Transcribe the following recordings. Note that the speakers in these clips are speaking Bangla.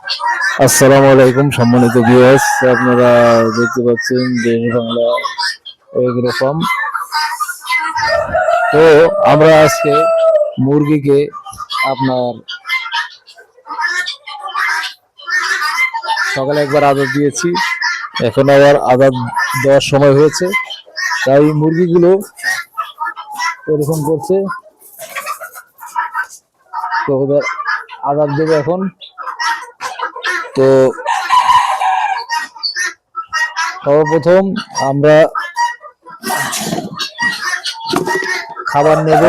আসসালামু আলাইকুম সম্মানিত ভিউয়ার্স, আপনারা দেখতে পাচ্ছেন দেশ বাংলা এগ্রো ফার্ম। তো আমরা আজকে মুরগিকে আপনার সকালে একবার আদর দিয়েছি, এখন আবার আদর দেওয়ার সময় হয়েছে, তাই মুরগিগুলো এরকম করছে। তো ওদের আদর দেবে এখন। তো সর্বপ্রথম আমরা খাবার নেব।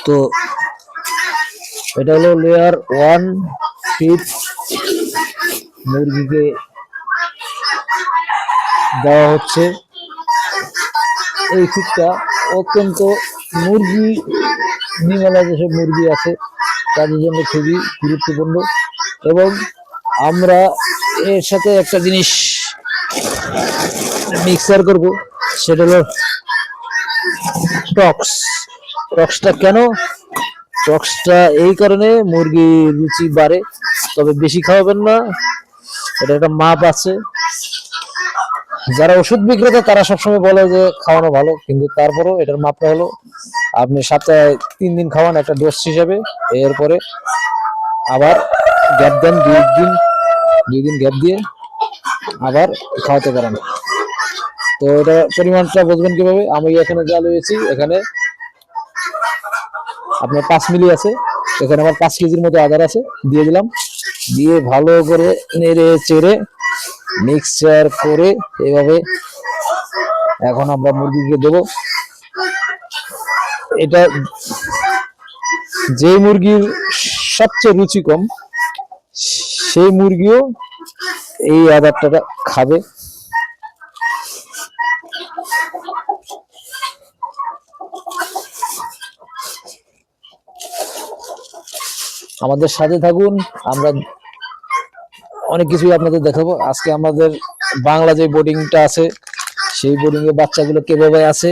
তো এটা হলো লেয়ার 1 ফিট মুরগিকে দেওয়া হচ্ছে। এই ফিটটা অত্যন্ত মুরগি নিমেলা যেসব মুরগি আছে তাদের জন্য খুবই গুরুত্বপূর্ণ, এবং আমরা এর সাথে একটা জিনিস মিক্সার করব, সেটা হলো টক্স। টক্সটা কেন? টক্সটা এই কারণে মুরগির রুচি বাড়ে, তবে বেশি খাওয়াবেন না, এটা একটা মাপ আছে। যারা ওষুধ বিক্রেতা তারা সবসময় বলে যে খাওয়ানো ভালো, কিন্তু তারপরেও এটার মাপটা হলো আপনি সপ্তাহে 3 দিন খাওয়ান একটা ডোজ হিসেবে, এরপরে আবার গ্যাপ দেন 2 দিন গ্যাপ দিয়ে আবার খাওয়াতে পারেন। তো এটা পরিমাণটা বুঝবেন কিভাবে? আমি এখানে যা লয়েছি, এখানে আপনার 5 মিলি আছে, এখানে আমার 5 কেজির মতো আদার আছে, দিয়ে দিলাম। দিয়ে ভালো করে নেড়ে চেড়ে মিক্সচার করে এভাবে এখন আমরা মুরগিকে দেব। এটা যে মুরগির সবচেয়ে রুচি কম সেই মুরগিও এই আদারটা খাবে। আমাদের সাথে থাকুন, আমরা অনেক কিছুই আপনাদের দেখাবো। আজকে আমাদের বাংলা যে বোর্ডিংটা আছে সেই বোর্ডিং এ বাচ্চাগুলো কিভাবে আছে,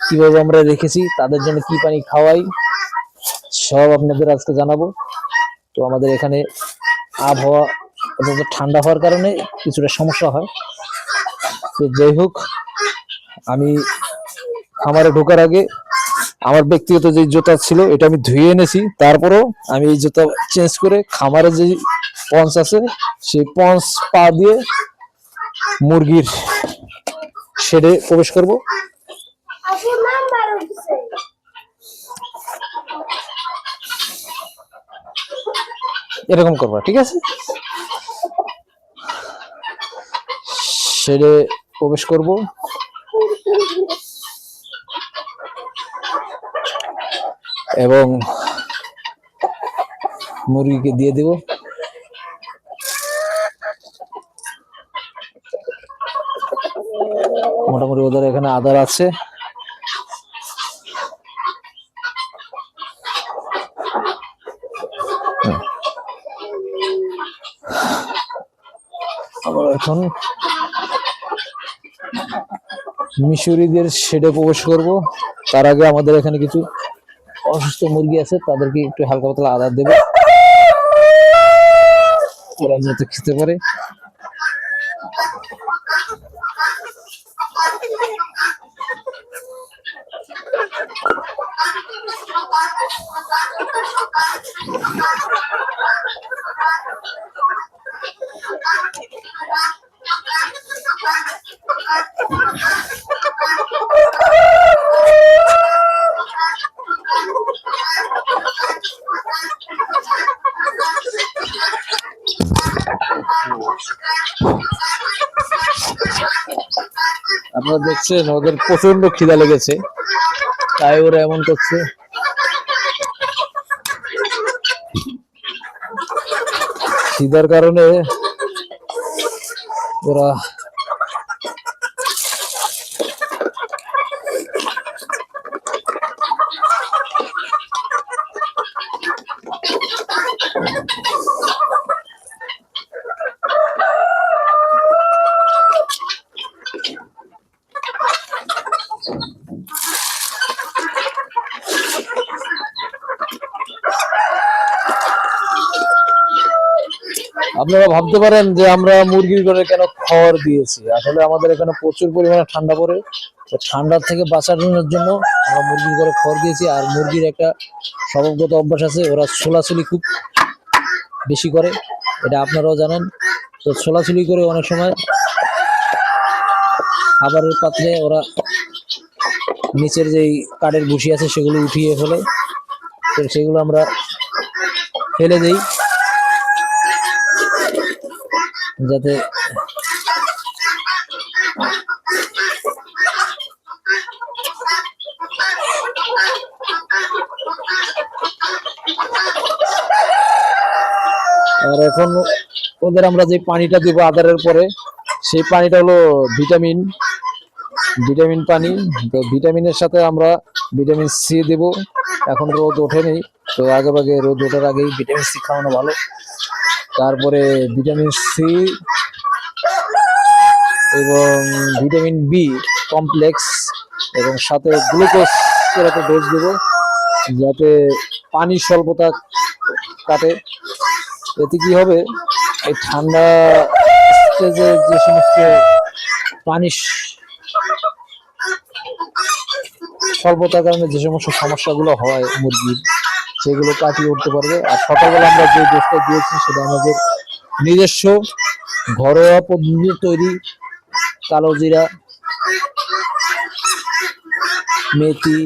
কিভাবে আমরা রেখেছি, তাদের জন্য কি পানি খাওয়াই, সব আপনাদের আজকে জানাবো। তো আমাদের এখানে আবহাওয়া ঠান্ডা হওয়ার কারণে কিছুটা সমস্যা হয়। তো যাই হোক, আমি খামারে ঢোকার আগে আমার ব্যক্তিগত যে জুতা ছিল এটা আমি ধুয়ে এনেছি, তারপরও আমি এই জুতা চেঞ্জ করে খামারে যে পঞ্চ আছে সেই পঞ্চ পা দিয়ে মুরগির শেডে প্রবেশ করব। এরকম করবা, ঠিক আছে? শেডে প্রবেশ করব এবং মুরগিকে দিয়ে দেব। মোটামুটি ওদের এখানে আদার আছে। আমরা এখন মিশরীদের শেডে প্রবেশ করব। তার আগে আমাদের এখানে কিছু অসুস্থ মুরগি আছে, তাদেরকে একটু হালকা পাতলা আদার দেব, ওরা যাতে খেতে পারে। আপনারা দেখছেন ওদের প্রচন্ড খিদা লেগেছে, তাই ওরা এমন করছে। খিদার কারণে ওরা আপনারা ভাবতে পারেন যে আমরা মুরগির ঘরে কেন খড় দিয়েছি। আসলে আমাদের এখানে প্রচুর পরিমাণে ঠান্ডা পড়ে, তো ঠান্ডার থেকে বাঁচানোর জন্য আমরা মুরগির ঘরে খড় দিয়েছি। আর মুরগির একটা স্বভাবগত অভ্যাস আছে, ওরা ছোলাছুলি খুব বেশি করে, এটা আপনারাও জানেন। তো ছোলাছুলি করে অনেক সময় খাবারের পাত্রে ওরা নিচের যেই কাঠের ভুসি আছে সেগুলো উঠিয়ে ফেলে, তো সেগুলো আমরা ফেলে দেই যাতে আর এখন ওদের আমরা যে পানিটা দিব আদারের পরে, সেই পানিটা হলো ভিটামিন ভিটামিন পানি। তো ভিটামিনের সাথে আমরা ভিটামিন সি দেব। এখন রোদ ওঠেনি, তো আগে ভাগে রোদ ওঠার আগেই ভিটামিন সি খাওয়ানো ভালো। তারপরে ভিটামিন সি এবং ভিটামিন বি কমপ্লেক্স এবং সাথে গ্লুকোজ এর একটা ডোজ দেবো, যাতে পানির স্বল্পতা কাটে। এতে কি হবে, এই ঠান্ডা স্টেজে যে সমস্ত পানি স্বল্পতার কারণে যে সমস্ত সমস্যাগুলো হয় মুরগির, সেগুলো কাটিয়ে উঠতে পারবে। আর সকালবেলা আমরা যে ডোজটা দিয়েছি সেটা আমাদের নিজস্ব ঘরোয়া পদ্ধতি তৈরি কালো জিরা, মেথি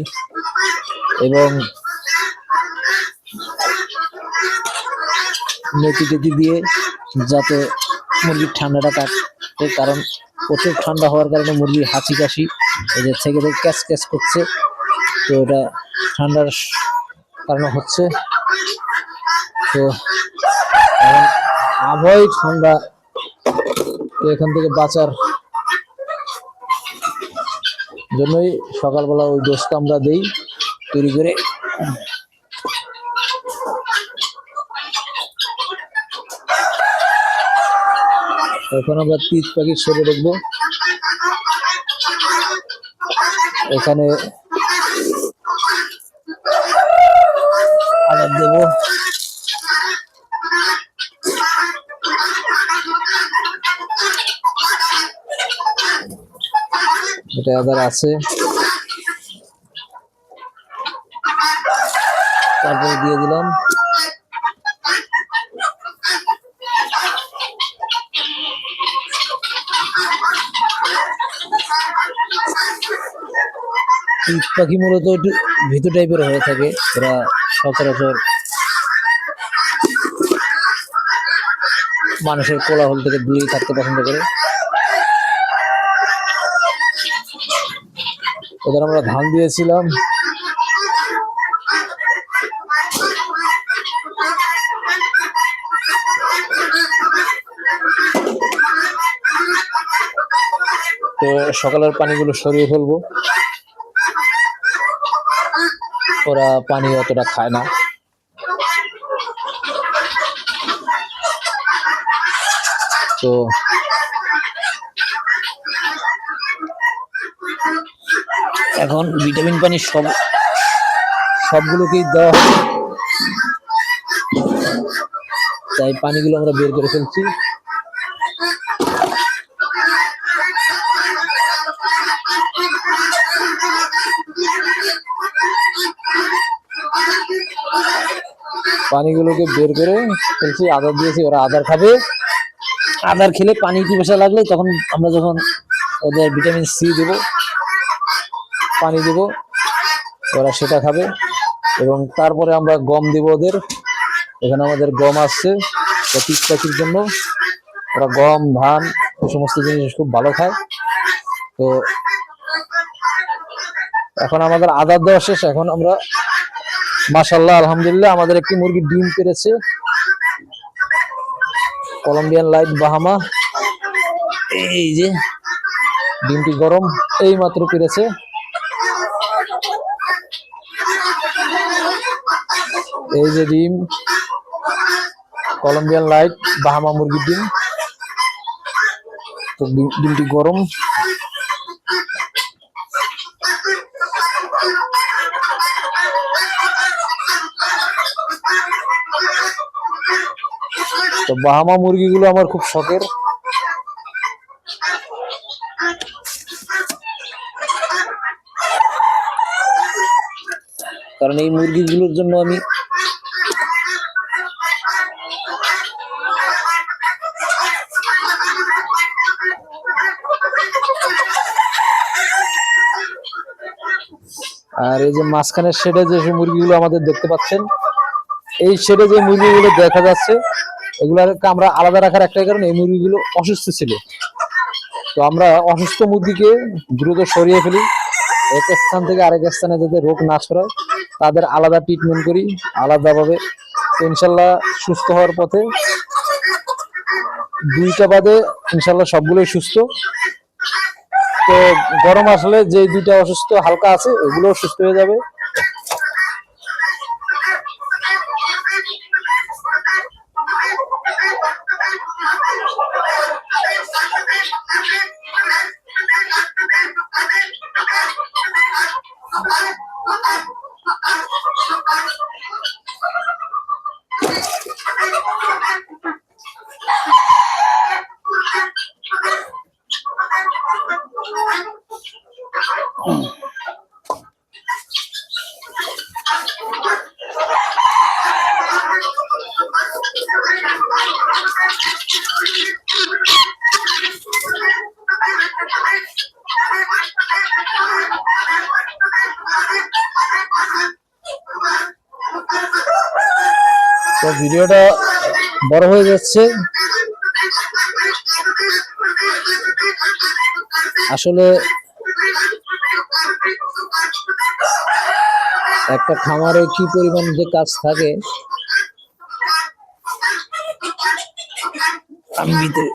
এবং মেথি টেথি দিয়ে, যাতে মুরগির ঠান্ডাটা কাটে। কারণ প্রচুর ঠান্ডা হওয়ার কারণে মুরগির হাঁচি কাশি এই যে থেকে ক্যাচ ক্যাচ করছে, তো এটা ঠান্ডার কারণে হচ্ছে। তো আবহাওয়াই ঠান্ডা, তো এখান থেকে বাঁচার জন্যই সকালবেলা ওই ডোজটা আমরা দেই তৈরি করে। এখন আমরা তিত পাখি ছেড়ে দেখবো। এখানে আদার দেব, এটা আদার আছে। তারপরে দিয়ে দিলাম তিত পাখি মূলত একটু ভীতু টাইপের হয়ে থাকে, এরা সচরাচর মানুষের কোলাহল থেকে দূরেই থাকতে পছন্দ করে। ওদের আমরা ধান দিয়েছিলাম, তো সকালের পানিগুলো সরিয়ে ফেলবো, ওরা পানি অতটা খায় না। তো এখন ভিটামিন পানি সবগুলোকেই দেওয়া হবে, তাই পানিগুলো আমরা বের করে ফেলছি। পানিগুলোকে বের করে ফেলছি, আদার দিয়েছি, ওরা আদার খাবে। আদার খেলে পানি পিপাসা লাগলে তখন আমরা যখন ওদের ভিটামিন সি দেব, পানি দেব, ওরা সেটা খাবে। এবং তারপরে আমরা গম দেব ওদের। এখানে আমাদের গম আসছে তিত পাখির জন্য, ওরা গম ধান এই সমস্ত জিনিস খুব ভালো খায়। তো এখন আমাদের আদার দেওয়া শেষ। এখন আমরা মাশাআল্লাহ আলহামদুলিল্লাহ আমাদের একটি মুরগি ডিম পেড়েছে, কলম্বিয়ান লাইট বাহামা। এই যে ডিমটি গরম, এই মাত্র পেড়েছে। এই যে ডিম, কলম্বিয়ান লাইট বাহামা মুরগির ডিম। তো ডিমটি গরম। তো তো বাহামা মুরগিগুলো আমার খুব শখের। কারণ এই মুরগিগুলোর জন্য আমি আর এই যে মাঝখানের শেডে যে মুরগিগুলো আমাদের দেখতে পাচ্ছেন, এই শেডে যে মুরগিগুলো দেখা যাচ্ছে এগুলোকে আমরা আলাদা রাখার একটাই কারণ এই মুরগিগুলো অসুস্থ ছিল। তো আমরা অসুস্থ মুরগিকে দ্রুত সরিয়ে ফেলি, এক স্থান থেকে আরেক স্থানে যাতে রোগ না ছড়ায় তাদের আলাদা ট্রিটমেন্ট করি আলাদাভাবে। তো ইনশাল্লাহ সুস্থ হওয়ার পথে, 2টা বাদে ইনশাল্লাহ সবগুলোই সুস্থ। তো গরম আসলে যে 2টা অসুস্থ হালকা আছে ওগুলো সুস্থ হয়ে যাবে। তো ভিডিওটা বড় হয়ে যাচ্ছে, আসলে একটা খামারে কি পরিমাণ যে কাজ থাকে আমি ভিতরে